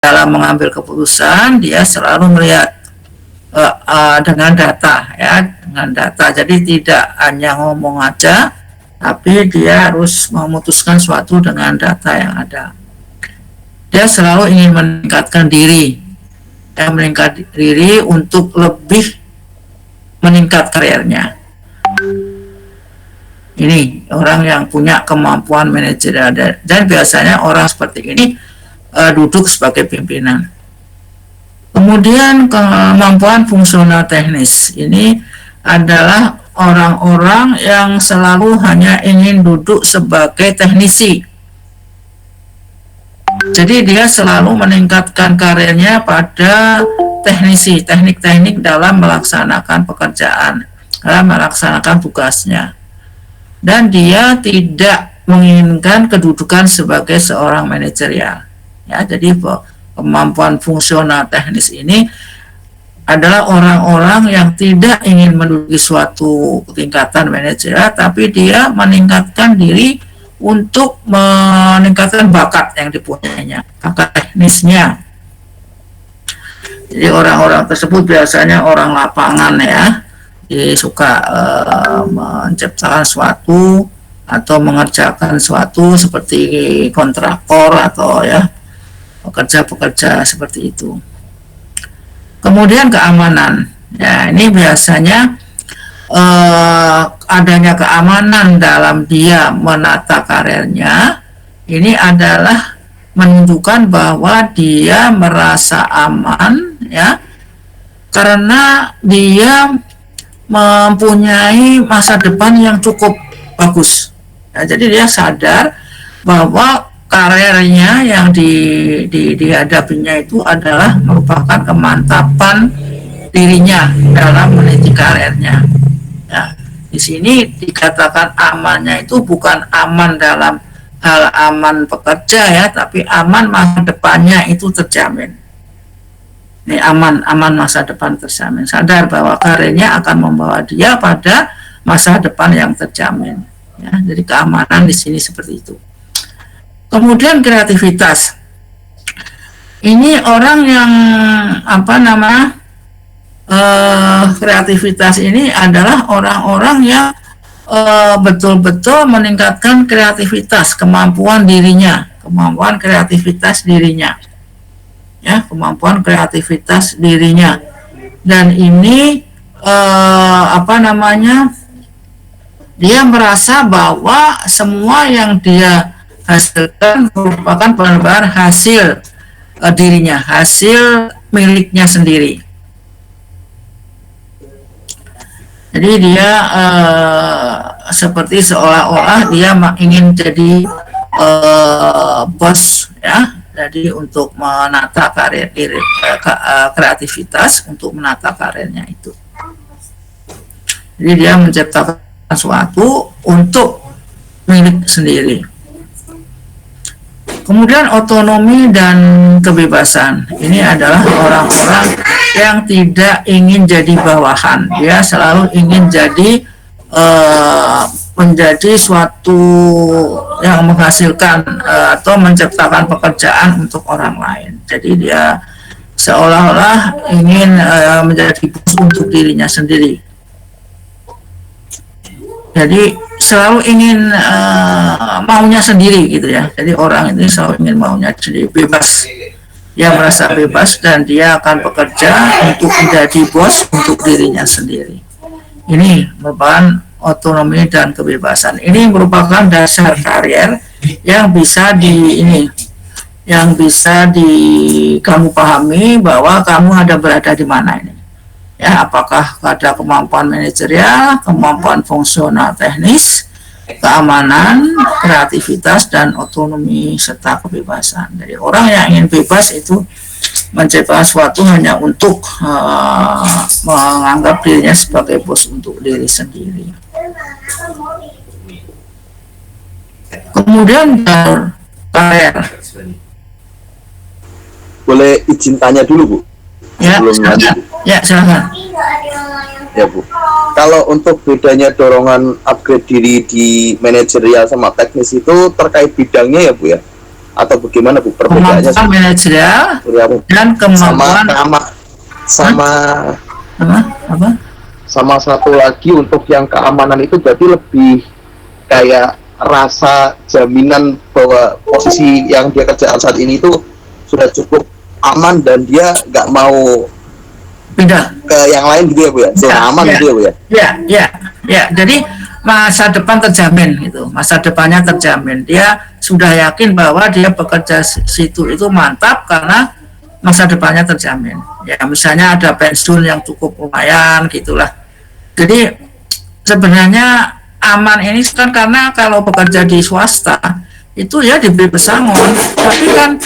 dalam mengambil keputusan dia selalu melihat dengan data, ya, dengan data. Jadi tidak hanya ngomong aja, tapi dia harus memutuskan suatu dengan data yang ada. Dia selalu ingin meningkatkan diri, untuk lebih meningkat karirnya. Ini orang yang punya kemampuan manajerial, dan biasanya orang seperti ini duduk sebagai pimpinan. Kemudian kemampuan fungsional teknis ini adalah orang-orang yang selalu hanya ingin duduk sebagai teknisi. Jadi dia selalu meningkatkan karirnya pada teknik-teknik dalam melaksanakan pekerjaan, dalam melaksanakan tugasnya. Dan dia tidak menginginkan kedudukan sebagai seorang manajerial. Ya, jadi kemampuan fungsional teknis ini adalah orang-orang yang tidak ingin menduduki suatu tingkatan manajerial, tapi dia meningkatkan diri untuk meningkatkan bakat yang dipunyainya, bakat teknisnya. Jadi orang-orang tersebut biasanya orang lapangan, ya, dia suka menciptakan suatu atau mengerjakan suatu seperti kontraktor atau, ya, pekerja-pekerja seperti itu. Kemudian keamanan, ya, ini biasanya adanya keamanan dalam dia menata karirnya ini adalah menunjukkan bahwa dia merasa aman, ya, karena dia mempunyai masa depan yang cukup bagus. Ya, jadi dia sadar bahwa karirnya yang dihadapinya itu adalah merupakan kemantapan dirinya dalam meniti karirnya. Ya, di sini dikatakan amannya itu bukan aman dalam hal aman pekerja, ya, tapi aman masa depannya itu terjamin. Ini aman masa depan terjamin. Sadar bahwa karirnya akan membawa dia pada masa depan yang terjamin. Ya, jadi keamanan di sini seperti itu. Kemudian kreativitas. Ini orang yang kreativitas ini adalah orang-orang yang betul-betul meningkatkan kreativitas, kemampuan dirinya, kemampuan kreativitas dirinya. Ya, kemampuan kreativitas dirinya. Dan ini dia merasa bahwa semua yang dia hasilkan merupakan benar-benar hasil dirinya, hasil miliknya sendiri. Jadi dia seperti seolah-olah dia ingin jadi bos, ya. Jadi untuk menata karir diri, kreativitas untuk menata karirnya itu. Jadi dia menciptakan sesuatu untuk milik sendiri. Kemudian otonomi dan kebebasan. Ini adalah orang-orang yang tidak ingin jadi bawahan. Dia selalu ingin jadi menjadi suatu yang menghasilkan atau menciptakan pekerjaan untuk orang lain. Jadi dia seolah-olah ingin menjadi bos untuk dirinya sendiri. Jadi selalu ingin maunya sendiri, gitu, ya. Jadi orang ini selalu ingin maunya sendiri, bebas. Dia merasa bebas dan dia akan bekerja untuk menjadi bos untuk dirinya sendiri. Ini merupakan otonomi dan kebebasan. Ini merupakan dasar karir yang bisa kamu pahami bahwa kamu ada berada di mana ini. Ya, apakah ada kemampuan manajerial, kemampuan fungsional teknis, keamanan, kreativitas, dan otonomi serta kebebasan. Jadi orang yang ingin bebas itu menciptakan sesuatu hanya untuk menganggap dirinya sebagai bos untuk diri sendiri. Kemudian karir. Boleh izin tanya dulu, Bu? Ya, silakan. Ya, silakan. Ya, Bu. Kalau untuk bedanya dorongan upgrade diri di manajerial sama teknis itu terkait bidangnya, ya, Bu, ya? atau bagaimana Bu perbedaannya? Kemampuan manajerial dan kemampuan sama apa? Sama satu lagi untuk yang keamanan itu berarti lebih kayak rasa jaminan bahwa posisi yang dia kerjaan saat ini itu sudah cukup aman dan dia nggak mau pindah ke yang lain gitu ya Bu ya, zona aman gitu ya Bu ya. Ya, jadi masa depan terjamin gitu, masa depannya terjamin. Dia sudah yakin bahwa dia bekerja situ itu mantap karena masa depannya terjamin. Ya, misalnya ada pensiun yang cukup lumayan gitulah. Jadi sebenarnya aman ini kan karena kalau bekerja di swasta itu ya diberi pesangon, tapi kan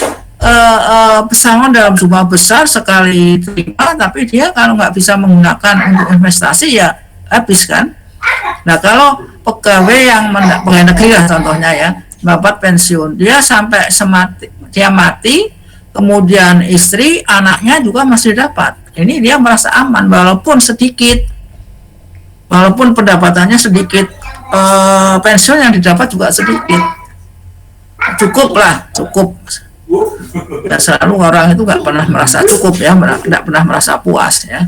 pesangon dalam jumlah besar sekali terima, tapi dia kalau nggak bisa menggunakan untuk investasi ya habis kan. Nah kalau pegawai yang pegawai negeri lah contohnya ya, dapat pensiun, dia sampai dia mati, kemudian istri, anaknya juga masih dapat. Ini dia merasa aman walaupun sedikit, walaupun pendapatannya sedikit, pensiun yang didapat juga sedikit. Cukup. Dan selalu orang itu nggak pernah merasa cukup ya, nggak pernah merasa puas ya.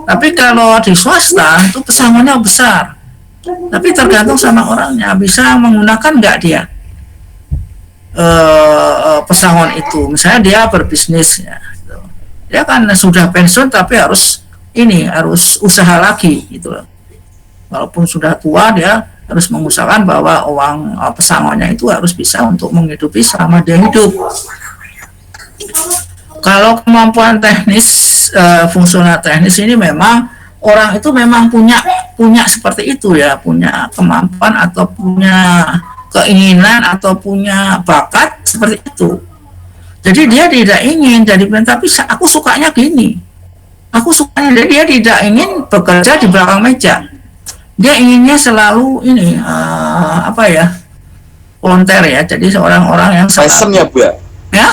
Tapi kalau di swasta itu pesangonnya besar. Tapi tergantung sama orangnya, bisa menggunakan nggak dia pesangon itu. Misalnya dia berbisnis ya, gitu. Dia kan sudah pensiun tapi harus usaha lagi gitu. Walaupun sudah tua dia harus mengusahakan bahwa uang pesangonnya itu harus bisa untuk menghidupi selama dia hidup. Kalau kemampuan teknis, fungsional teknis ini memang orang itu memang punya seperti itu ya, punya kemampuan atau punya keinginan atau punya bakat seperti itu. Jadi dia tidak ingin jadi tapi aku sukanya gini. Aku sukanya dia tidak ingin bekerja di belakang meja. Dia inginnya selalu volunteer ya. Jadi seorang orang yang passion ya Bu ya. Ya,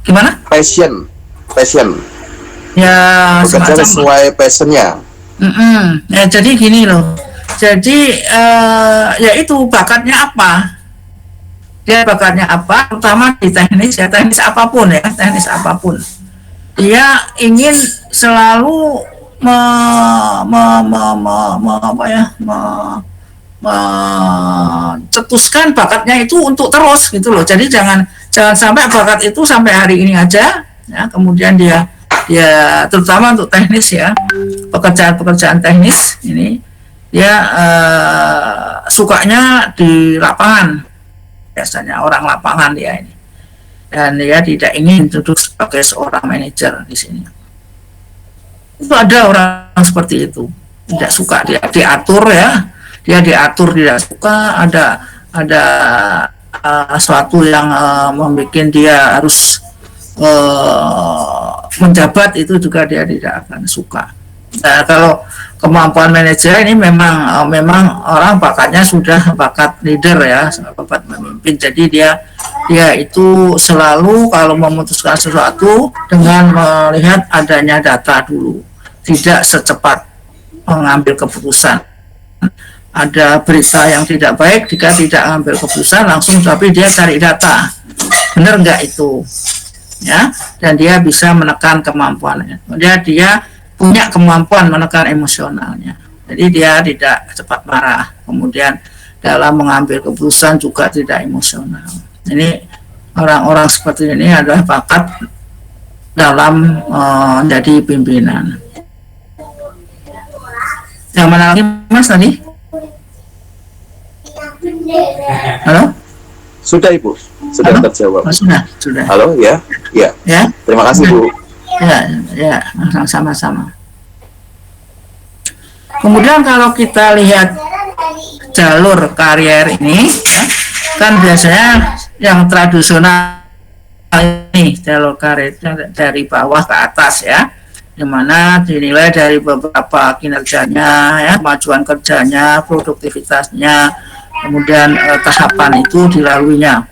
gimana? Passion. Ya, bekerja sesuai passionnya. Ya jadi gini loh. Jadi ya itu bakatnya apa? Dia bakatnya apa? Terutama di teknis apapun. Dia ingin selalu mencetuskan bakatnya itu untuk terus gitu loh. Jadi jangan sampai bakat itu sampai hari ini aja ya, kemudian dia terutama untuk teknis ya, pekerjaan teknis ini dia sukanya di lapangan, biasanya orang lapangan dia ini, dan dia tidak ingin duduk sebagai seorang manajer di sini. Itu ada orang seperti itu, tidak suka dia diatur ya, dia diatur tidak suka, ada sesuatu yang membuat dia harus menjabat, itu juga dia tidak akan suka. Nah, kalau kemampuan manajer ini memang orang bakatnya sudah bakat leader ya, bakat memimpin. Jadi dia itu selalu kalau memutuskan sesuatu dengan melihat adanya data dulu, tidak secepat mengambil keputusan. Ada berita yang tidak baik, jika tidak mengambil keputusan langsung, tapi dia cari data, benar nggak itu ya, dan dia bisa menekan kemampuannya. Dia punya kemampuan menekan emosionalnya, jadi dia tidak cepat marah, kemudian dalam mengambil keputusan juga tidak emosional. Ini orang-orang seperti ini adalah bakat dalam menjadi pimpinan. Yang mana lagi Mas tadi? Halo? Sudah Ibu, sudah terjawab. Sudah. Halo ya. Terima kasih Bu. Ya, sama-sama. Kemudian kalau kita lihat jalur karier ini, ya, kan biasanya yang tradisional ini jalur karier dari bawah ke atas ya, dimana dinilai dari beberapa kinerjanya, ya, kemajuan kerjanya, produktivitasnya, kemudian tahapan itu dilaluinya.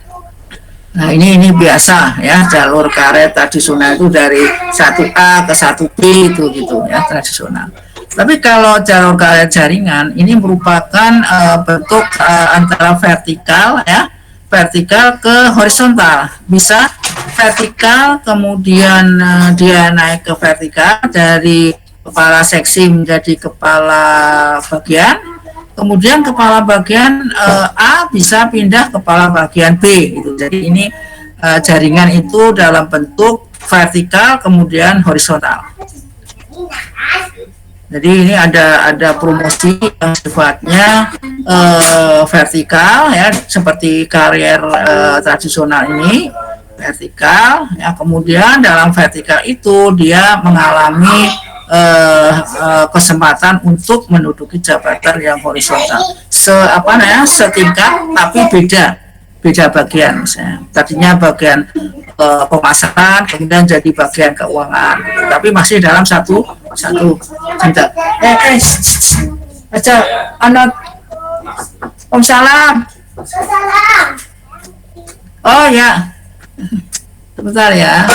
Nah ini biasa ya, jalur karir tradisional itu dari 1A ke 1B itu gitu ya, tradisional. Tapi kalau jalur karir jaringan ini merupakan bentuk antara vertikal ya, vertikal ke horizontal, bisa vertikal kemudian dia naik ke vertikal dari kepala seksi menjadi kepala bagian, kemudian kepala bagian A bisa pindah kepala bagian B gitu. Jadi ini jaringan itu dalam bentuk vertikal kemudian horizontal. Jadi ini ada promosi yang sifatnya vertikal ya, seperti karier tradisional ini vertikal ya. Kemudian dalam vertikal itu dia mengalami kesempatan untuk menduduki jabatan yang horizontal, setingkat tapi beda bagian. Misalnya tadinya bagian pemasaran, kemudian jadi bagian keuangan, tapi masih dalam satu jenjang. Aja anak Om salam. Oh ya, sebentar ya.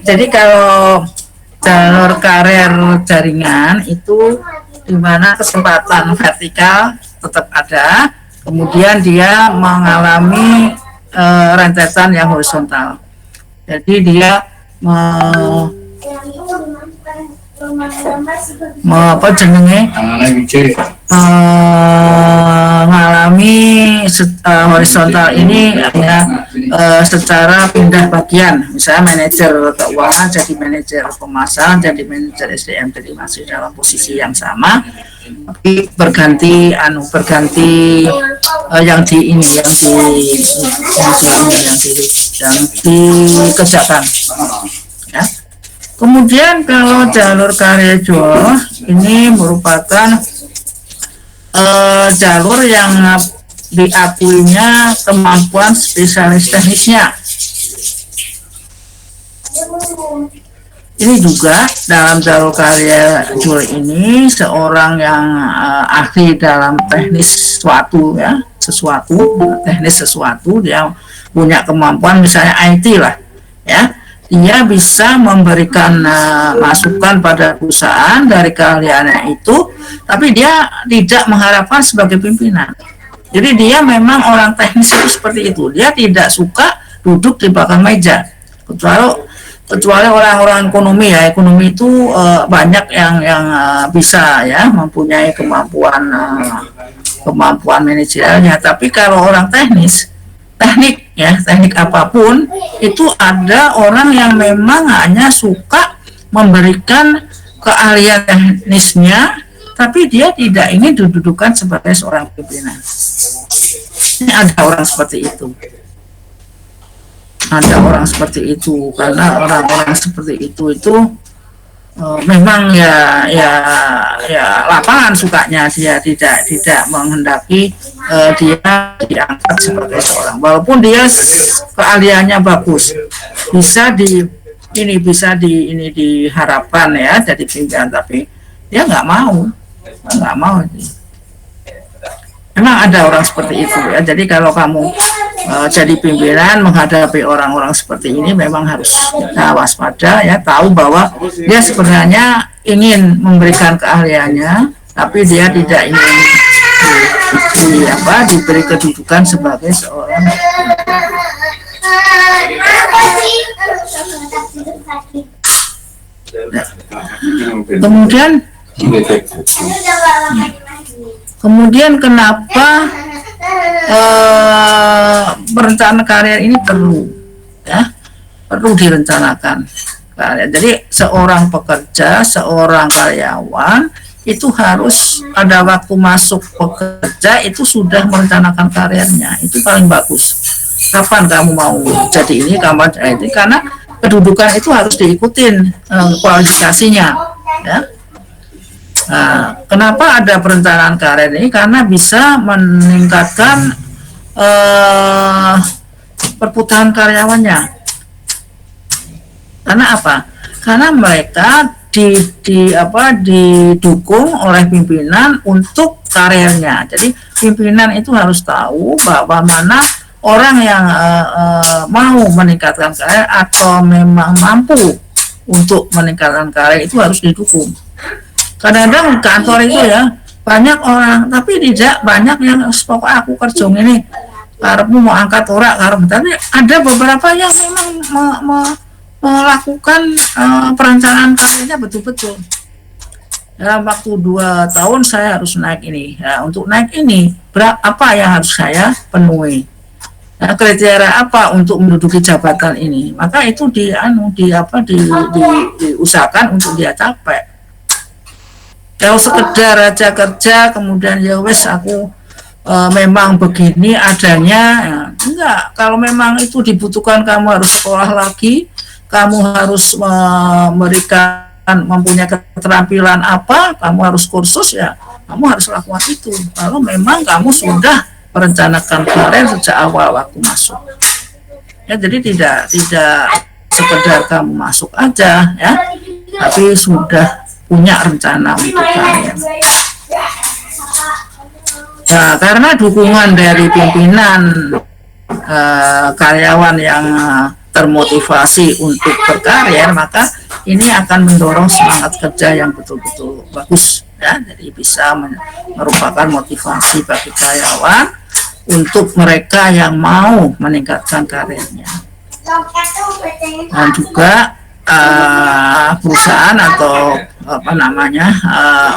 Jadi kalau jalur karir jaringan itu di mana kesempatan vertikal tetap ada, kemudian dia mengalami rentetan yang horizontal. Jadi dia mengalami horizontal ini ya, secara pindah bagian, misalnya manajer keuangan jadi manajer pemasaran, jadi manajer SDM, jadi masih dalam posisi yang sama tapi berganti yang di kerjakan ya. Kemudian kalau jalur karir jual ini merupakan jalur yang diakuinya kemampuan spesialis teknisnya. Ini juga dalam jalur karir jual ini seorang yang ahli dalam teknis teknis sesuatu, dia punya kemampuan misalnya IT lah ya. Dia bisa memberikan masukan pada perusahaan dari keahliannya itu, tapi dia tidak mengharapkan sebagai pimpinan. Jadi dia memang orang teknis itu seperti itu. Dia tidak suka duduk di belakang meja. Kecuali orang-orang ekonomi ya. Ekonomi itu banyak yang bisa ya mempunyai kemampuan manajerialnya. Tapi kalau orang teknik apapun itu ada orang yang memang hanya suka memberikan keahlian teknisnya, tapi dia tidak ingin didudukan sebagai seorang pimpinan. Ini ada orang seperti itu. Karena orang-orang seperti itu memang ya lapangan sukanya, dia tidak menghendaki dia diangkat sebagai seorang, walaupun dia keahliannya bagus, bisa diharapkan ya jadi pimpinan, tapi dia nggak mau. Memang ada orang seperti itu ya. Jadi kalau kamu jadi pimpinan menghadapi orang-orang seperti ini, memang harus kita waspada ya, tahu bahwa dia sebenarnya ingin memberikan keahliannya, tapi dia tidak ingin diberi kedudukan sebagai seorang. Kemudian kenapa berencana karir ini perlu direncanakan. Jadi seorang pekerja, seorang karyawan itu harus pada waktu masuk bekerja itu sudah merencanakan karirnya, itu paling bagus. Kapan kamu mau jadi ini, karena kedudukan itu harus diikutin kualifikasinya ya. Nah, kenapa ada perencanaan karir ini? Karena bisa meningkatkan perputaran karyawannya. Karena apa? Karena mereka didukung oleh pimpinan untuk karirnya. Jadi pimpinan itu harus tahu bahwa mana orang yang mau meningkatkan karir atau memang mampu untuk meningkatkan karir itu harus didukung. Kadang-kadang kantor itu ya banyak orang, tapi tidak banyak yang pokok aku kerja ini karepmu mau angkat orang karep, tapi ada beberapa yang memang melakukan perencanaan karirnya betul-betul. Dalam waktu 2 tahun saya harus naik ini. Nah, untuk naik ini apa yang harus saya penuhi? Nah, kriteria apa untuk menduduki jabatan ini? Maka itu diusahakan untuk dia capai. Kalau sekedar aja kerja kemudian ya wes aku memang begini adanya, ya, enggak. Kalau memang itu dibutuhkan kamu harus sekolah lagi, kamu harus memberikan mempunyai keterampilan apa, kamu harus kursus, ya kamu harus lakukan itu. Kalau memang kamu sudah merencanakan karir sejak awal waktu masuk, ya jadi tidak sekedar kamu masuk aja ya, tapi sudah punya rencana untuk karir. Nah, karena dukungan dari pimpinan karyawan yang termotivasi untuk berkarir, maka ini akan mendorong semangat kerja yang betul-betul bagus ya. Jadi bisa merupakan motivasi bagi karyawan untuk mereka yang mau meningkatkan karirnya. Dan juga perusahaan atau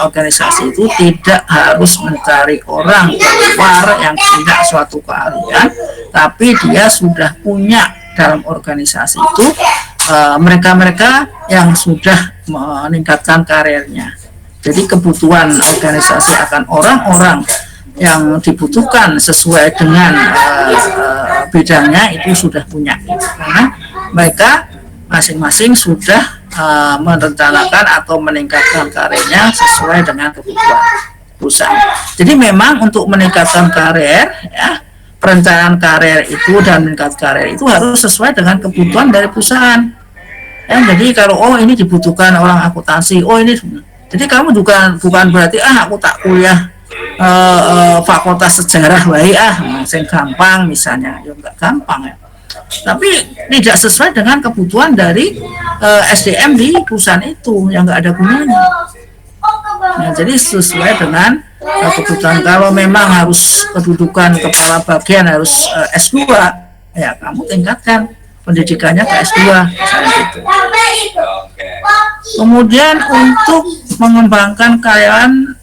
organisasi itu tidak harus mencari orang luar yang punya suatu keahlian, tapi dia sudah punya dalam organisasi itu mereka-mereka yang sudah meningkatkan karirnya. Jadi kebutuhan organisasi akan orang-orang yang dibutuhkan sesuai dengan bidangnya itu sudah punya, karena mereka masing-masing sudah merencanakan atau meningkatkan karirnya sesuai dengan kebutuhan perusahaan. Jadi memang untuk meningkatkan karir ya, perencanaan karir itu dan meningkatkan karir itu harus sesuai dengan kebutuhan dari perusahaan. Ya, jadi kalau ini dibutuhkan orang akuntansi, ini jadi kamu juga bukan berarti aku tak kuliah fakultas sejarah wae sing gampang misalnya, ya enggak gampang ya. Tapi tidak sesuai dengan kebutuhan dari SDM di perusahaan itu yang enggak ada gunanya. Nah, jadi sesuai dengan kebutuhan. Kalau memang harus kedudukan kepala bagian harus S2, ya kamu tingkatkan pendidikannya ke S2 gitu. Kemudian untuk mengembangkan karyawan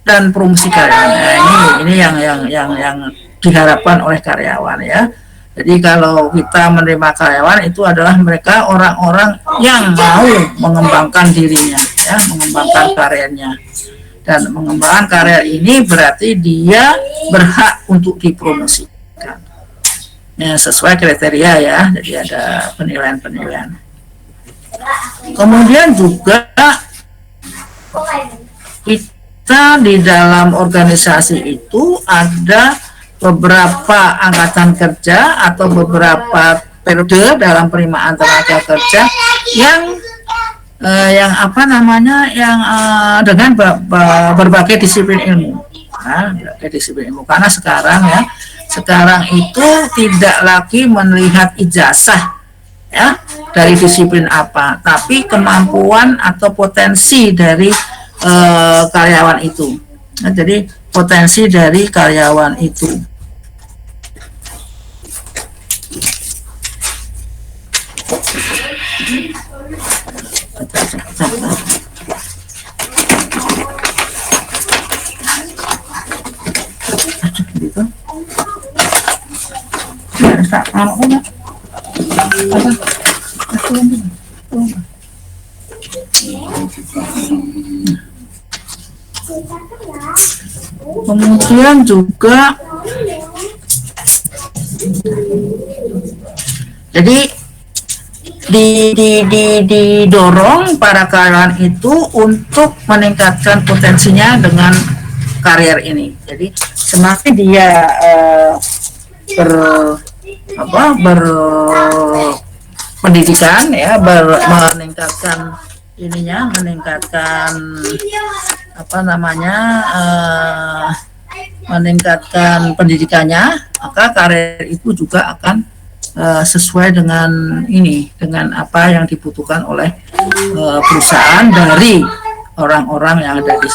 dan promosi karyawan, nah, ini yang diharapkan oleh karyawan ya. Jadi kalau kita menerima karyawan itu adalah mereka orang-orang yang mau mengembangkan dirinya ya, mengembangkan karirnya. Dan mengembangkan karir ini berarti dia berhak untuk dipromosikan ya, sesuai kriteria ya. Jadi ada penilaian-penilaian. Kemudian juga kita di dalam organisasi itu ada beberapa angkatan kerja atau beberapa periode dalam penerimaan tenaga kerja yang dengan berbagai disiplin ilmu. Nah, berbagai disiplin ilmu karena sekarang itu tidak lagi melihat ijazah ya dari disiplin apa, tapi kemampuan atau potensi dari karyawan itu. Nah, jadi potensi dari karyawan itu. Kemudian juga jadi didorong para karyawan itu untuk meningkatkan potensinya dengan karier ini. Jadi semakin dia berpendidikan ya, meningkatkan meningkatkan pendidikannya maka karir itu juga akan sesuai dengan apa yang dibutuhkan oleh perusahaan dari orang-orang yang ada di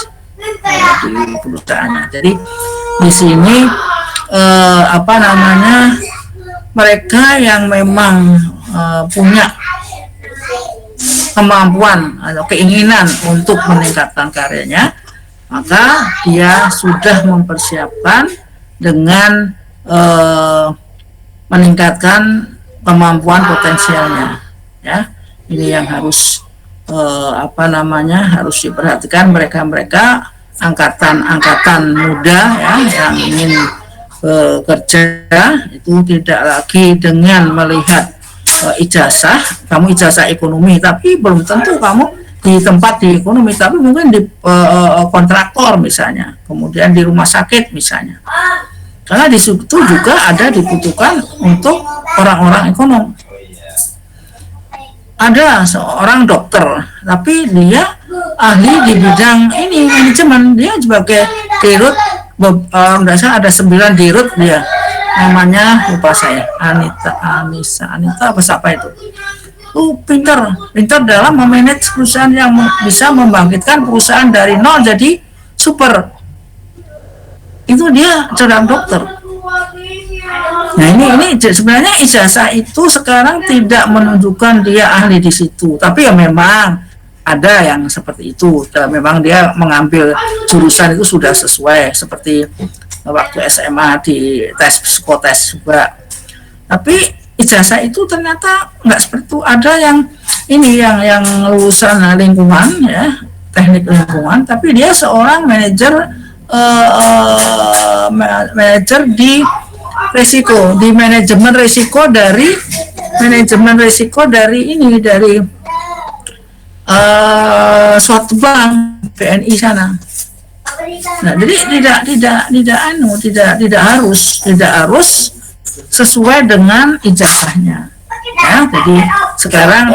perusahaannya. Jadi di sini mereka yang memang punya kemampuan atau keinginan untuk meningkatkan karirnya, maka dia sudah mempersiapkan dengan meningkatkan kemampuan potensialnya. Ya, ini yang harus harus diperhatikan mereka angkatan muda ya yang ingin bekerja itu tidak lagi dengan melihat ijazah, kamu ijazah ekonomi tapi belum tentu kamu di tempat di ekonomi, tapi mungkin di kontraktor misalnya, kemudian di rumah sakit misalnya, karena di situ juga ada dibutuhkan untuk orang-orang ekonom. Ada seorang dokter tapi dia ahli di bidang ini manajemen, dia sebagai dirut, ada 9 dirut dia, namanya lupa saya, Anita apa itu. Pintar dalam memanage perusahaan yang bisa membangkitkan perusahaan dari nol jadi super. Itu dia seorang dokter. Nah ini sebenarnya ijazah itu sekarang tidak menunjukkan dia ahli di situ, tapi ya memang ada yang seperti itu. Memang dia mengambil jurusan itu sudah sesuai seperti waktu SMA di tes psikotes juga. Tapi ijazah itu ternyata nggak seperti itu. Ada yang yang lulusan lingkungan ya, teknik lingkungan, tapi dia seorang manajer di risiko, di manajemen risiko dari suatu bank BNI sana. Nah, jadi tidak harus sesuai dengan ijazahnya. Ya, jadi sekarang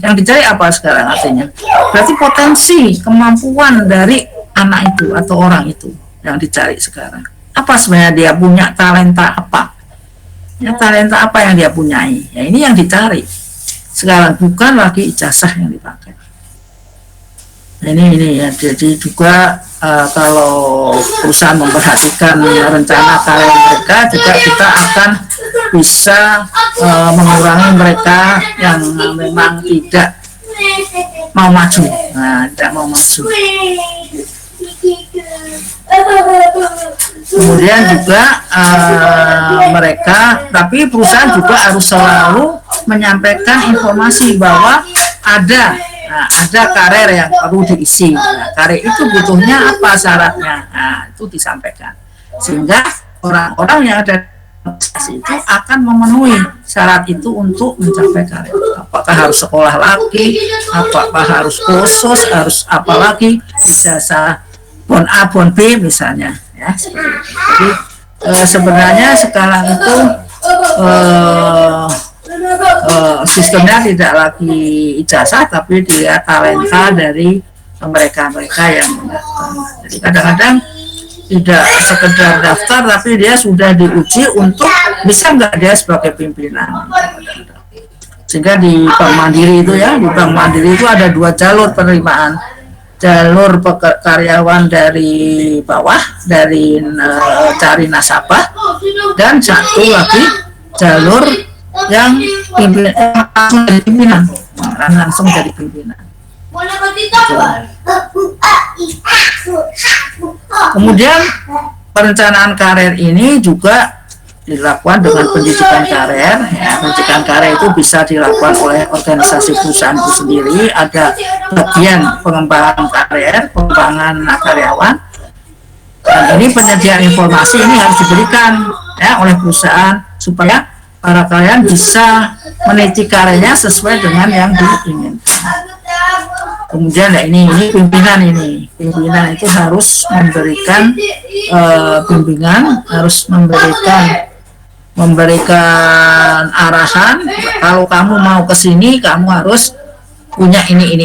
yang dicari apa sekarang artinya? Berarti potensi, kemampuan dari anak itu atau orang itu yang dicari sekarang. Apa sebenarnya dia punya, talenta apa? Ya, talenta apa yang dia punyai? Ya, ini yang dicari. Sekarang bukan lagi ijazah yang dipakai. Ini ya, jadi juga kalau perusahaan memperhatikan rencana karir mereka, juga kita akan bisa mengurangi mereka yang memang tidak mau maju. Nah, tidak mau maju. Kemudian juga mereka, tapi perusahaan juga harus selalu menyampaikan informasi bahwa ada karir yang perlu diisi. Nah, karir itu butuhnya apa syaratnya? Nah, itu disampaikan sehingga orang-orang yang ada itu akan memenuhi syarat itu untuk mencapai karir. Apakah harus sekolah lagi? Apakah harus kursus? Harus apa lagi? Ijazah bon A, bon B misalnya. Ya, seperti itu. Jadi sebenarnya sekarang itu sistemnya tidak lagi ijazah, tapi dia talenta dari mereka yang mendaftar. Jadi kadang-kadang tidak sekedar daftar, tapi dia sudah diuji untuk bisa nggak dia sebagai pimpinan. Sehingga di Bank Mandiri itu ya, di Bank Mandiri itu ada 2 jalur penerimaan. Jalur karyawan dari bawah, dari cari nasabah, dan satu lagi jalur yang pimpinan, langsung jadi pimpinan. Kemudian perencanaan karir ini juga dilakukan dengan pendidikan karir. Ya, pendidikan karir itu bisa dilakukan oleh organisasi perusahaan itu sendiri. Ada bagian pengembangan karir, pengembangan karyawan. Dan ini penyediaan informasi ini harus diberikan ya oleh perusahaan supaya para karyawan bisa meniti karirnya sesuai dengan yang diinginkan. Kemudian ya ini pimpinan itu harus memberikan bimbingan, harus memberikan arahan. Kalau kamu mau ke sini, kamu harus punya ini.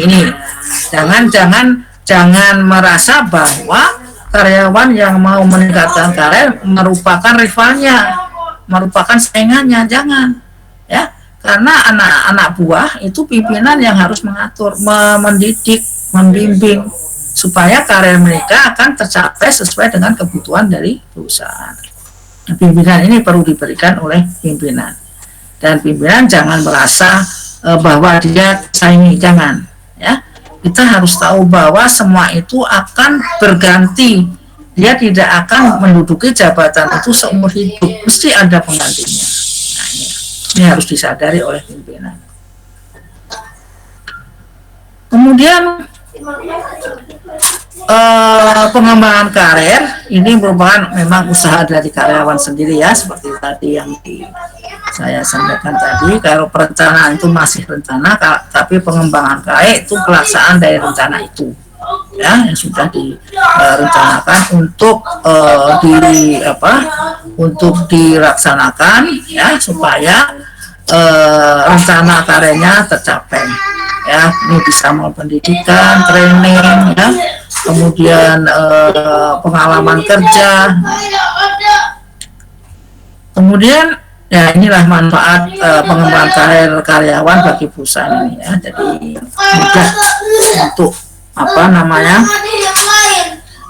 Jangan merasa bahwa karyawan yang mau meningkatkan karir merupakan rivalnya. merupakan saingannya, jangan ya, karena anak-anak buah itu pimpinan yang harus mengatur, mendidik, membimbing supaya karir mereka akan tercapai sesuai dengan kebutuhan dari perusahaan. Pimpinan ini perlu diberikan oleh pimpinan, dan pimpinan jangan merasa bahwa dia saingi, jangan ya. Kita harus tahu bahwa semua itu akan berganti, dia tidak akan menduduki jabatan itu seumur hidup, mesti ada penggantinya. Nah, ini harus disadari oleh pimpinan. Kemudian pengembangan karir ini merupakan memang usaha dari karyawan sendiri ya, seperti tadi yang saya sampaikan tadi. Kalau perencanaan itu masih rencana, tapi pengembangan karir itu pelaksanaan dari rencana itu ya, yang sudah direncanakan untuk dilaksanakan ya, supaya rencana karirnya tercapai ya. Ini bisa mau pendidikan, training ya, kemudian pengalaman kerja, kemudian ya inilah manfaat pengembangan karir karyawan bagi perusahaan ini ya. Jadi mudah untuk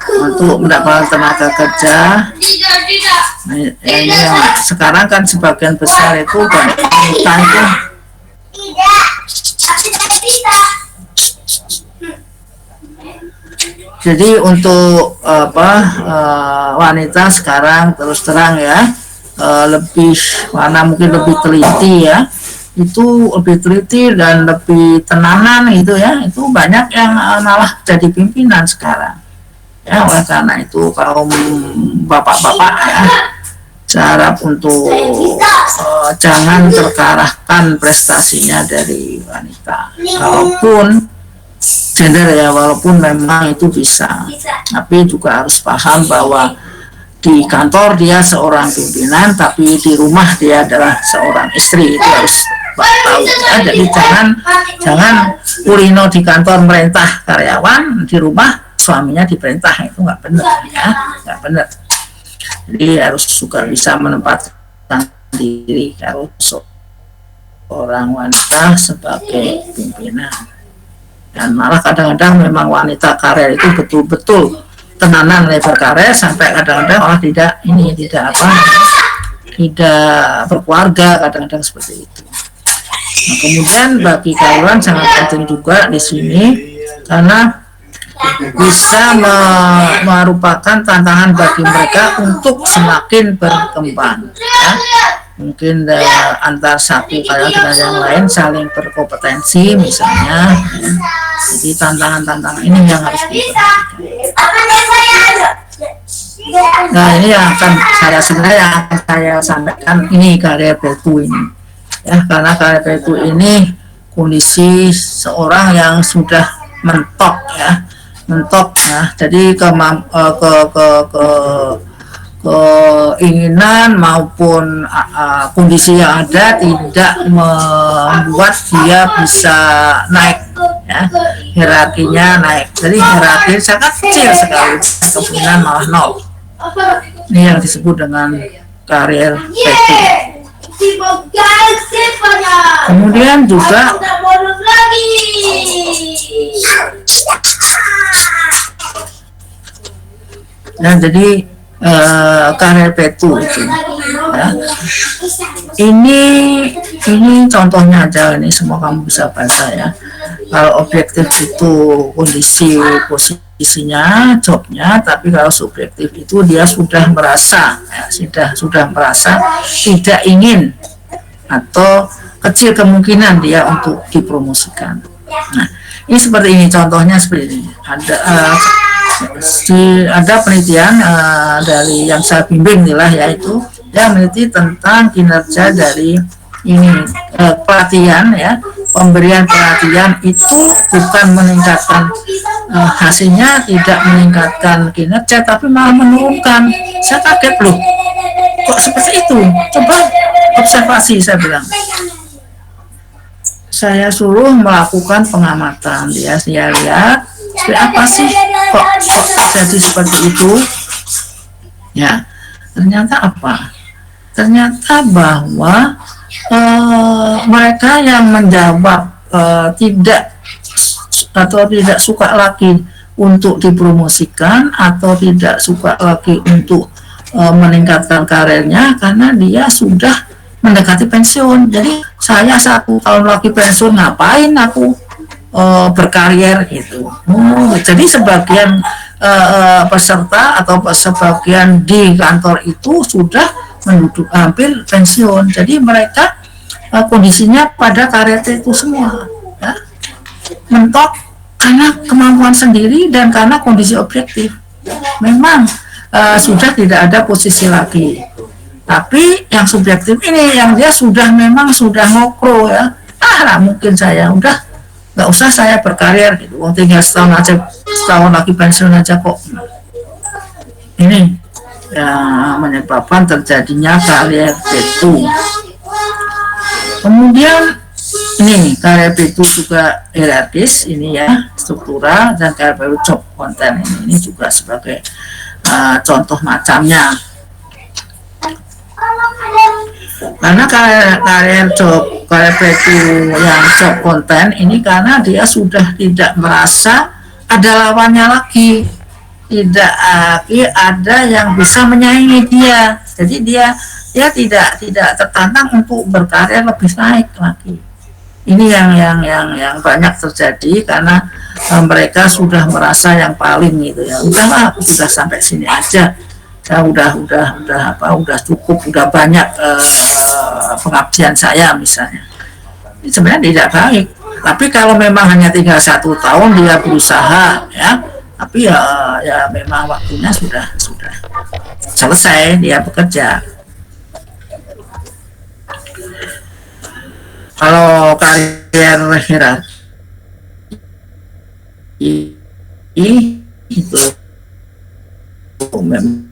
untuk mendapatkan tenaga kerja. Nah, ini yang sekarang kan sebagian besar itu wanita itu jadi untuk wanita sekarang terus terang ya, lebih mungkin lebih teliti ya, itu lebih teliti dan lebih tenanan gitu ya. Itu banyak yang malah jadi pimpinan sekarang ya. Oleh karena itu kaum bapak-bapak ya, saya harap untuk jangan terkalahkan prestasinya dari wanita, walaupun gender ya, walaupun memang itu bisa, tapi juga harus paham bahwa di kantor dia seorang pimpinan, tapi di rumah dia adalah seorang istri. Itu harus tahu ya. Jadi jangan kulino di kantor merintah karyawan, di rumah suaminya diperintah, itu nggak benar ya, nggak benar. Jadi harus juga bisa menempatkan diri kalau seorang wanita sebagai pimpinan. Dan malah kadang-kadang memang wanita karir itu betul-betul tenanan lebar karir, sampai kadang-kadang malah tidak berkeluarga, kadang-kadang seperti itu. Nah, kemudian bagi karyawan sangat penting juga di sini, karena bisa merupakan tantangan bagi mereka untuk semakin berkembang ya. Mungkin antar satu karyawan dengan yang lain saling berkompetensi misalnya ya. Jadi tantangan-tantangan ini yang harus diperhatikan. Nah, ini yang akan saya sampaikan, ini karir P2 ini ya, karena karir P2 ini kondisi seorang yang sudah mentok ya, jadi keinginan maupun kondisi yang ada tidak membuat dia bisa naik ya, hierarkinya naik. Jadi hierarki sangat kecil sekali, kemungkinan malah nol. Ini yang disebut dengan karir P2. Kemudian juga nah, jadi karir P2 itu ya. Ini contohnya aja, ini semua kamu bisa baca ya. Kalau objektif itu kondisi posisinya, jobnya, tapi kalau subjektif itu dia sudah merasa ya, sudah merasa tidak ingin atau kecil kemungkinan dia untuk dipromosikan. Nah, ini seperti ini contohnya, seperti ini. Ada penelitian dari yang saya bimbing inilah, yaitu dia meneliti tentang kinerja dari ini pelatihan ya, pemberian pelatihan itu bukan meningkatkan hasilnya, tidak meningkatkan kinerja, tapi malah menurunkan. Saya kaget loh, kok seperti itu. Coba observasi, saya bilang. Saya suruh melakukan pengamatan, dia lihat apa sih kok terjadi seperti itu ya. Ternyata ternyata bahwa mereka yang menjawab tidak atau tidak suka lagi untuk dipromosikan atau tidak suka lagi untuk meningkatkan karirnya karena dia sudah mendekati pensiun. Jadi saya 1 tahun lagi pensiun, ngapain aku berkarier gitu. Jadi sebagian peserta atau sebagian di kantor itu sudah hampir pensiun. Jadi mereka kondisinya pada karir itu semua, ya, mentok karena kemampuan sendiri dan karena kondisi objektif. Memang sudah tidak ada posisi lagi. Tapi yang subjektif ini, yang dia sudah memang sudah ngokro ya, mungkin saya udah nggak usah saya berkarir gitu, tinggal setahun lagi pensiun aja kok. Ini yang menyebabkan terjadinya karir itu. Kemudian ini karir itu juga hierarkis ini ya, struktural, dan karir job content ini juga sebagai contoh macamnya. Karena karir itu yang job content ini karena dia sudah tidak merasa ada lawannya lagi, tidak lagi ada yang bisa menyaingi dia. Jadi dia tidak tertantang untuk berkarya lebih naik lagi. Ini yang banyak terjadi karena mereka sudah merasa yang paling gitu ya. Udahlah, aku sudah sampai sini aja. Saya udah cukup, udah banyak pengabdian saya misalnya. Ini sebenarnya tidak baik. Tapi kalau memang hanya tinggal 1 tahun dia berusaha ya, tapi ya memang waktunya sudah selesai dia bekerja. Kalau karier hierarki itu memang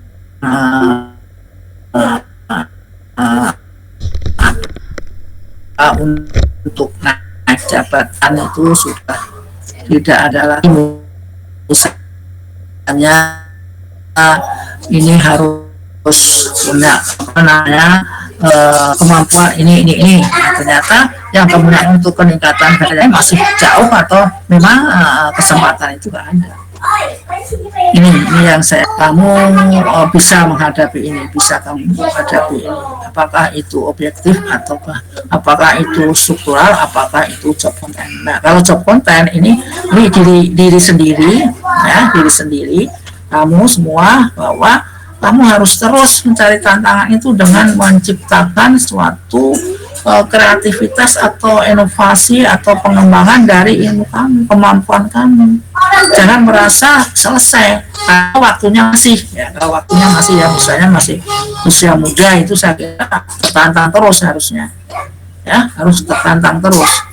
untuk naik jabatan itu sudah tidak ada lagi misalnya ini harus punya kemampuan ini. Ternyata yang kemudian untuk peningkatan karirnya masih jauh atau memang kesempatan itu nggak ada. Ini yang kamu bisa menghadapi ini, bisa kamu menghadapi ini. Apakah itu objektif ataukah apakah itu struktural, apakah itu job content. Nah, kalau job content ini diri sendiri ya, diri sendiri kamu semua, bahwa kamu harus terus mencari tantangan itu dengan menciptakan suatu kreativitas atau inovasi atau pengembangan dari ilmu kamu, kemampuan kamu. Jangan merasa selesai kalau waktunya masih ya, misalnya masih usia muda, itu saya kira tertantang terus harusnya ya, harus tertantang terus.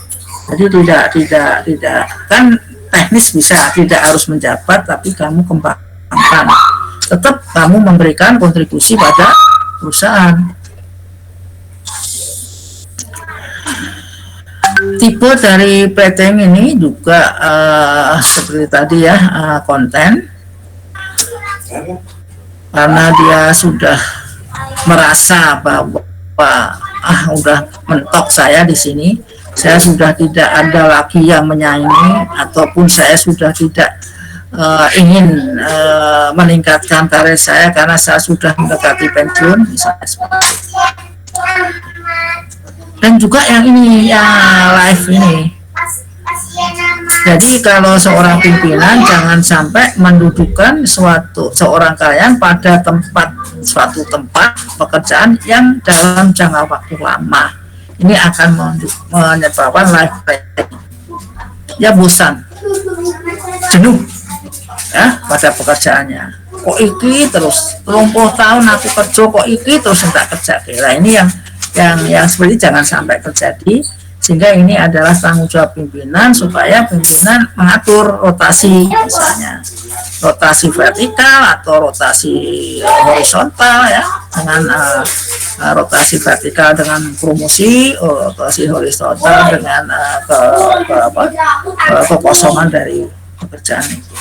Jadi tidak kan teknis bisa tidak harus menjabat, tapi kamu kembangkan, tetap kamu memberikan kontribusi pada perusahaan. Tipe dari plating ini juga seperti tadi ya, konten, karena dia sudah merasa bahwa udah mentok saya di sini, saya sudah tidak ada lagi yang menyaingi, ataupun saya sudah tidak ingin meningkatkan karir saya karena saya sudah mendekati pensiun misalnya seperti itu. Dan juga yang ini, yang live ini, jadi kalau seorang pimpinan jangan sampai mendudukan seorang karyawan pada suatu tempat pekerjaan yang dalam jangka waktu lama. Ini akan menyebabkan life ya, bosan, jenuh ya pada pekerjaannya. Kok iki terus 30 tahun aku kerja, kok iki terus enggak kerja. Nah, ini yang seperti jangan sampai terjadi, sehingga ini adalah tanggung jawab pimpinan supaya pimpinan mengatur rotasi, misalnya rotasi vertikal atau rotasi horizontal ya, dengan rotasi vertikal dengan promosi, rotasi horizontal dengan kekosongan dari pekerjaan itu.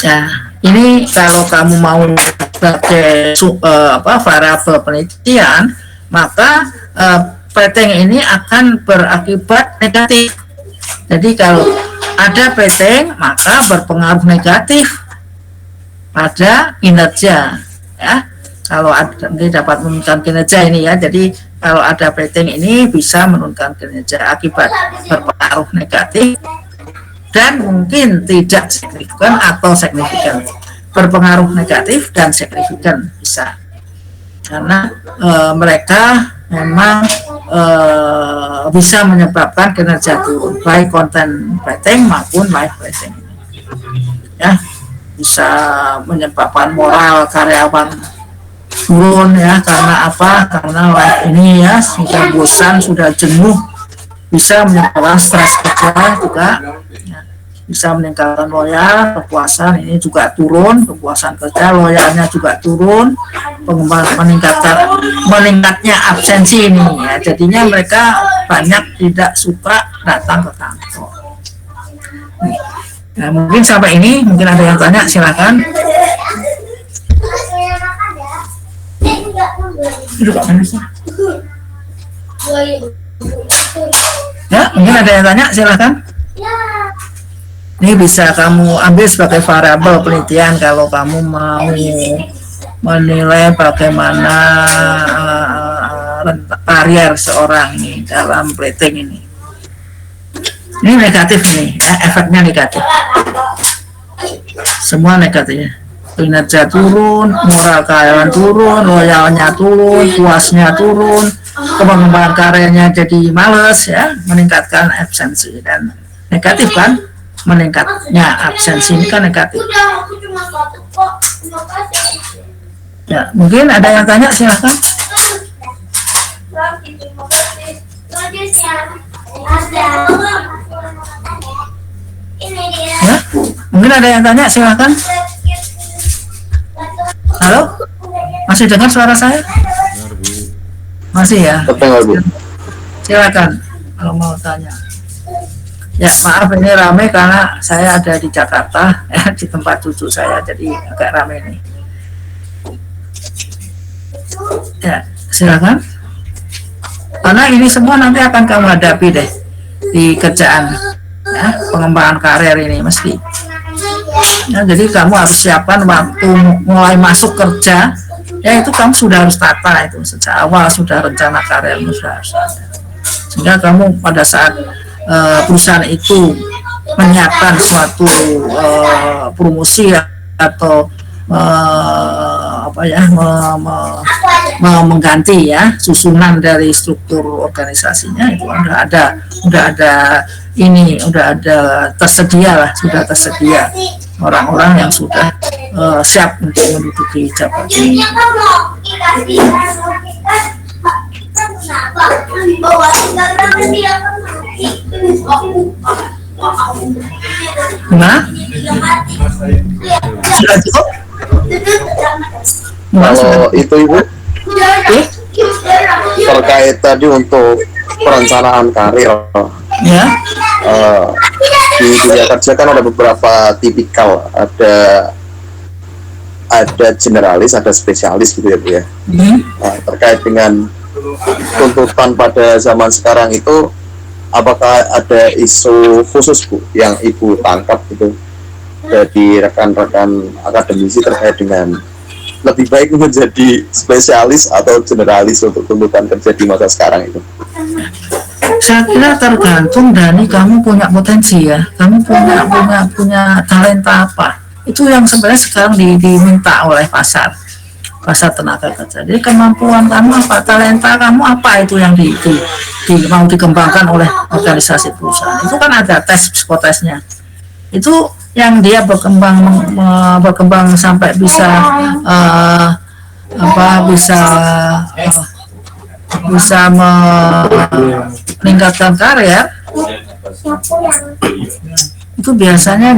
Nah, ini kalau kamu mau sebagai variabel penelitian, maka rating ini akan berakibat negatif. Jadi kalau ada rating maka berpengaruh negatif pada kinerja, ya. Kalau ada, nanti dapat menurunkan kinerja ini ya. Jadi kalau ada rating ini bisa menurunkan kinerja akibat berpengaruh negatif dan mungkin tidak signifikan atau signifikan. Berpengaruh negatif dan signifikan bisa, karena mereka memang bisa menyebabkan kinerja turun, baik konten rating maupun live rating, ya. Bisa menyebabkan moral karyawan turun, ya. Karena apa? Karena live ini ya sudah bosan, sudah jenuh, bisa menyebabkan stres kerja juga, ya. Bisa meningkatkan loyal, kepuasan ini juga turun, kepuasan kerja, loyalnya juga turun, meningkatnya absensi ini, ya. Jadinya mereka banyak tidak suka datang ke kantor. Nah, mungkin sampai ini, mungkin ada yang tanya, silakan. Ya, mungkin ada yang tanya, silakan. Ini bisa kamu ambil sebagai variabel penelitian kalau kamu mau menilai bagaimana karier seorang ini dalam rating ini. Ini negatif nih, ya, efeknya negatif. Semua negatifnya. Kinerja turun, moral karyawan turun, loyalnya turun, puasnya turun, pengembangan karirnya jadi males, ya, meningkatkan absensi. Dan negatif kan, meningkatnya absensi ini kan negatif. Ya, mungkin ada yang tanya, silahkan. Ya, mungkin ada yang tanya, silahkan. Halo, masih dengar suara saya? Masih ya? Silakan kalau mau tanya. Ya, maaf ini ramai karena saya ada di Jakarta, ya, di tempat cucu saya, jadi agak ramai nih. Ya, silakan. Karena ini semua nanti akan kamu hadapi deh di kerjaan, ya, pengembangan karir ini mesti. Ya, jadi kamu harus siapkan waktu mulai masuk kerja, ya itu kamu sudah harus tata itu sejak awal, sudah rencana karirmu sudah harus ada. Sehingga kamu pada saat perusahaan itu menyiapkan suatu promosi atau mengganti ya susunan dari struktur organisasinya, itu udah ada tersedia lah, sudah tersedia orang-orang yang sudah siap untuk menduduki jabatan. Nah, sudah cukup? Kalau itu Ibu, terkait tadi untuk perencanaan karir, ya. Di dunia kerja kan ada beberapa tipikal, ada generalis, ada spesialis gitu ya Bu ya. Nah, terkait dengan tuntutan pada zaman sekarang itu, apakah ada isu khusus Bu yang Ibu tangkap gitu dari rekan-rekan akademisi terkait dengan lebih baik menjadi spesialis atau generalis untuk tuntutan kerja di masa sekarang itu? Saya kira tergantung dari kamu punya potensi ya, kamu punya talenta apa. Itu yang sebenarnya sekarang diminta oleh pasar tenaga kerja. Jadi kemampuan kamu apa, talenta kamu apa, itu yang mau dikembangkan oleh organisasi perusahaan. Itu kan ada tes psikotesnya. Itu yang dia berkembang sampai bisa meningkatkan karir, itu biasanya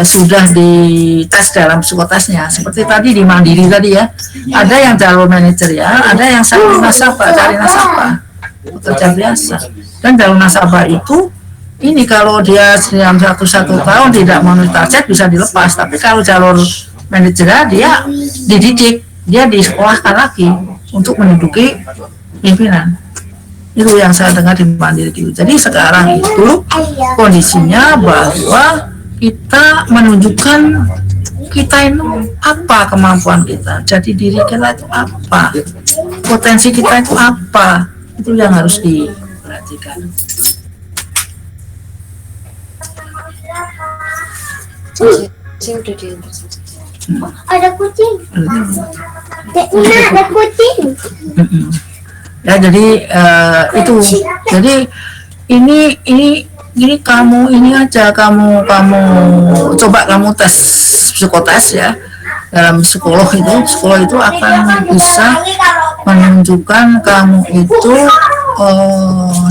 sudah dites dalam psikotesnya. Seperti tadi di Mandiri tadi ya, ada yang jalur manajerial, ada yang cari nasabah, pekerja biasa. Dan jalur nasabah itu kalau dia dalam satu tahun tidak memenuhi target bisa dilepas. Tapi kalau jalur manajer dia dididik, dia disekolahkan lagi untuk menduduki pimpinan. Itu yang saya dengar di Mandiri itu. Jadi sekarang itu kondisinya bahwa kita menunjukkan kita itu apa kemampuan kita, jadi diri kita itu apa, potensi kita itu apa, itu yang harus diperhatikan. Saya udah di ada kucing. Ada kucing. Ya jadi itu. Jadi ini kamu ini aja kamu coba kamu tes psikotes ya dalam psikolog itu akan bisa menunjukkan kamu itu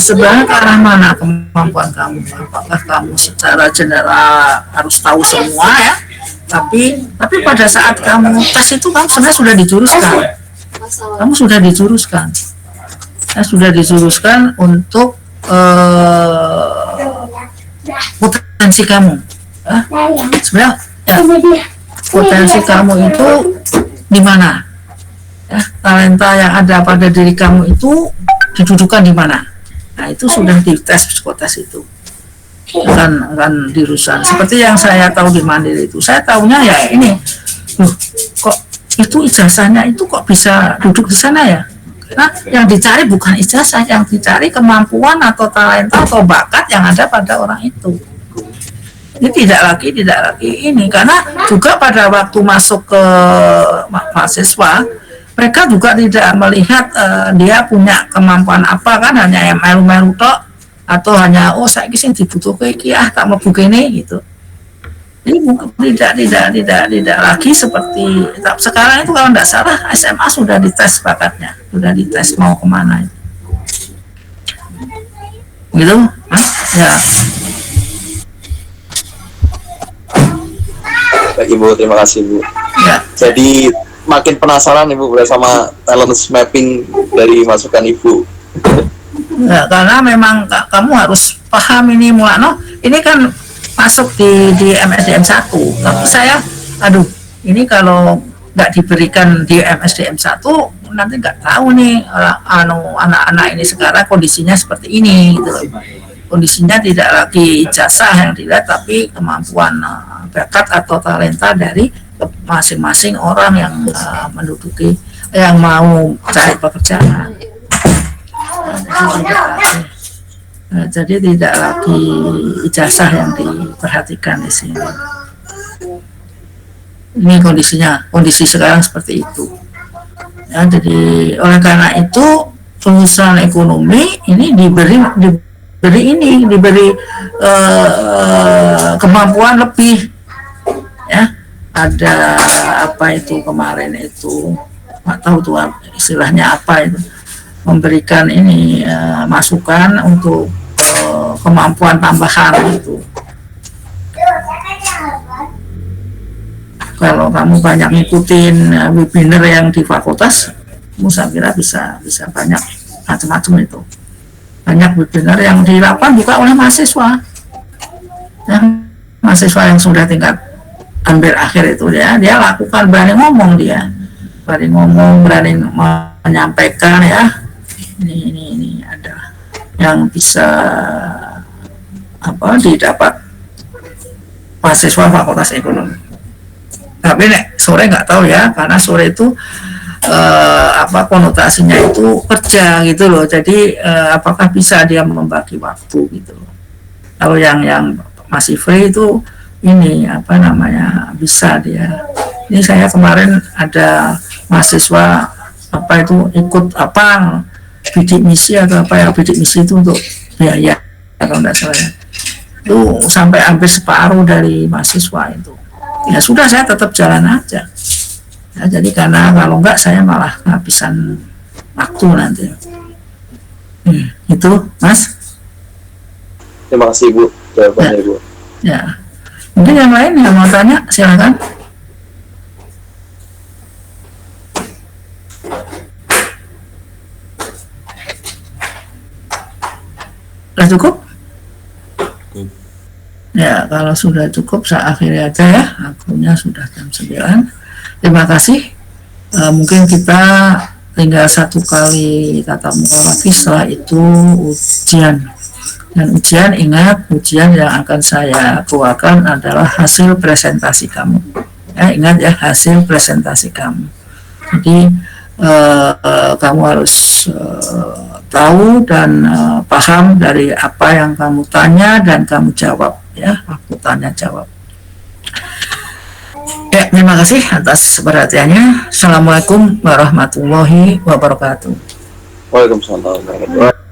sebenarnya ke arah mana kemampuan kamu, apakah kamu secara general harus tahu semua ya, tapi pada saat kamu tes itu kamu sebenarnya sudah dijuruskan untuk potensi kamu sebenarnya ya, potensi kamu itu di mana ya, talenta yang ada pada diri kamu itu didudukan di mana. Nah itu sudah dites psikotes itu akan dirusak. Seperti yang saya tahu di Mandiri itu, saya tahunya ya ini, kok itu ijazahnya itu kok bisa duduk di sana ya. Nah, yang dicari bukan ijazah, yang dicari kemampuan atau talenta atau bakat yang ada pada orang itu. Ini tidak lagi ini, karena juga pada waktu masuk ke mahasiswa, mereka juga tidak melihat dia punya kemampuan apa, kan hanya yang melu-melu tok, atau hanya saya kisah dibutuhkan tak mau begini gitu. Jadi tidak lagi seperti sekarang itu. Kalau tidak salah SMA sudah dites bakatnya, sudah dites mau kemana itu. Gitu Mas ya. Baik Ibu, terima kasih Bu Ya. Jadi makin penasaran Ibu bersama talent mapping dari masukan Ibu Ya, karena memang kamu harus paham ini Mulano, ini kan masuk di MSDM 1, tapi saya ini kalau nggak diberikan di MSDM 1 nanti nggak tahu nih anak-anak ini sekarang kondisinya seperti ini gitu. Kondisinya tidak lagi ijazah yang dilihat, tapi kemampuan bakat atau talenta dari masing-masing orang yang menduduki, yang mau cari pekerjaan. Jadi tidak lagi ijazah yang diperhatikan di sini. Ini kondisi sekarang seperti itu. Ya, jadi oleh karena itu penyusunan ekonomi ini diberi kemampuan lebih. Ya, ada apa itu kemarin itu nggak tahu tuh istilahnya apa itu, memberikan ini masukan untuk kemampuan tambahan itu. Kalau kamu banyak ngikutin webinar yang di fakultas, saya kira bisa banyak macam-macam itu. Banyak webinar yang dilakukan juga oleh mahasiswa. Ya, mahasiswa yang sudah tingkat hampir akhir itu dia lakukan, berani ngomong, berani menyampaikan ya. Ini ada yang bisa didapat mahasiswa fakultas ekonomi. Tapi sore nggak tahu ya, karena sore itu konotasinya itu kerja gitu loh. Jadi apakah bisa dia membagi waktu gitu loh. Kalau yang masih free itu ini bisa dia. Ini saya kemarin ada mahasiswa ikut bidik misi atau bidik misi itu untuk biaya kalau tidak salah ya. Itu sampai hampir separuh dari mahasiswa itu. Ya sudah, saya tetap jalan aja. Ya, jadi karena kalau enggak saya malah kehabisan waktu nanti. Itu Mas. Terima kasih Bu jawabannya Bu. Ya. Mungkin yang lain yang mau tanya silakan. Sudah cukup? Ya, kalau sudah cukup saya akhiri aja ya. Akunya sudah jam 9. Terima kasih. Mungkin kita tinggal satu kali tatap muka lagi, setelah itu ujian. Dan ujian, ingat, ujian yang akan saya keluarkan adalah hasil presentasi kamu. Ya, ingat ya, hasil presentasi kamu. Jadi kamu harus tahu dan paham dari apa yang kamu tanya dan kamu jawab ya. Aku tanya jawab. Ya, terima kasih atas perhatiannya. Assalamualaikum warahmatullahi wabarakatuh. Waalaikumsalam warahmatullahi wabarakatuh.